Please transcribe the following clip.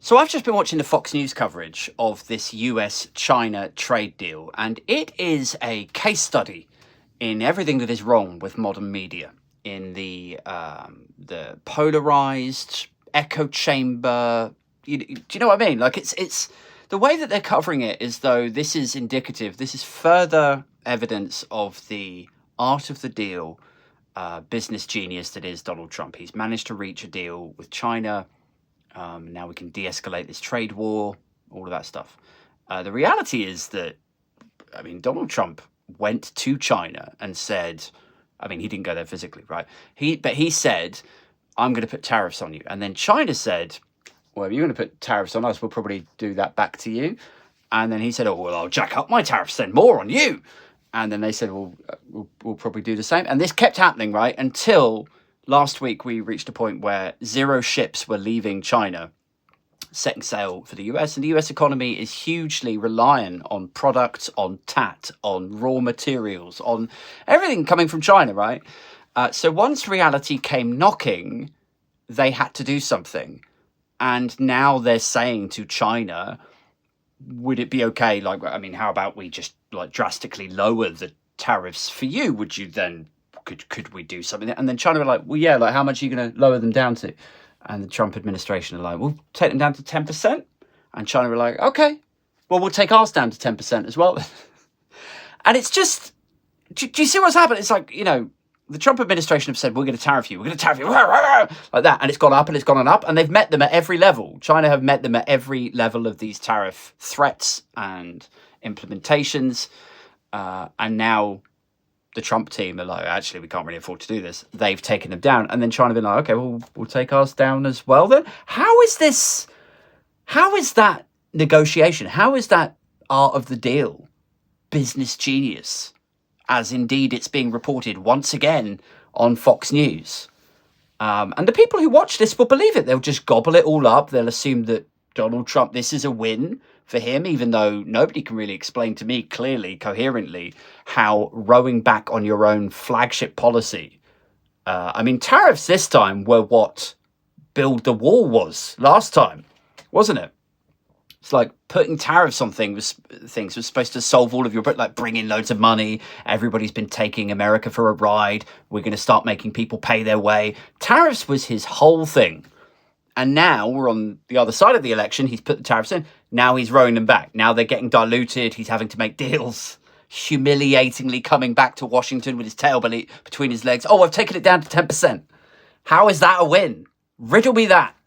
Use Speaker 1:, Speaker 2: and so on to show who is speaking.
Speaker 1: So I've just been watching the Fox News coverage of this US-China trade deal, and it is a case study in everything that is wrong with modern media, in the polarized echo chamber. Do you know what I mean? Like it's the way that they're covering it is though this is indicative. This is further evidence of the art of the deal, business genius that is Donald Trump. He's managed to reach a deal with China. Now we can de-escalate this trade war, all of that stuff. The reality is that, Donald Trump went to China and said, he didn't go there physically, right? But he said, I'm going to put tariffs on you. And then China said, well, if you're going to put tariffs on us, we'll probably do that back to you. And then he said, oh, well, I'll jack up my tariffs, then more on you. And then they said, well, we'll probably do the same. And this kept happening, right, until last week we reached a point where 0 ships were leaving China, setting sail for the US. And the US economy is hugely reliant on products, on on raw materials, on everything coming from China, right? So once reality came knocking, they had to do something. And now they're saying to China, would it be okay? How about we just drastically lower the tariffs for you? Would you then... Could we do something? And then China were like, well, yeah, how much are you going to lower them down to? And the Trump administration are like, we'll take them down to 10%. And China were like, okay, well, we'll take ours down to 10% as well. And it's just, do you see what's happened? It's like, the Trump administration have said, we're going to tariff you, like that. And it's gone up and it's gone up. And they've met them at every level. China have met them at every level of these tariff threats and implementations. And now the Trump team are like, actually, we can't really afford to do this. They've taken them down. And then China been like, okay, well, we'll take ours down as well then. How is that negotiation? How is that art of the deal business genius? As indeed it's being reported once again on Fox News. And the people who watch this will believe it. They'll just gobble it all up. They'll assume that Donald Trump, this is a win for him, even though nobody can really explain to me clearly, coherently, how rowing back on your own flagship policy. Tariffs this time were what build the wall was last time, wasn't it? It's like putting tariffs on things was supposed to solve all of your, bring in loads of money. Everybody's been taking America for a ride. We're going to start making people pay their way. Tariffs was his whole thing. And now we're on the other side of the election. He's put the tariffs in. Now he's rowing them back. Now they're getting diluted. He's having to make deals. Humiliatingly coming back to Washington with his tail between his legs. Oh, I've taken it down to 10%. How is that a win? Riddle me that.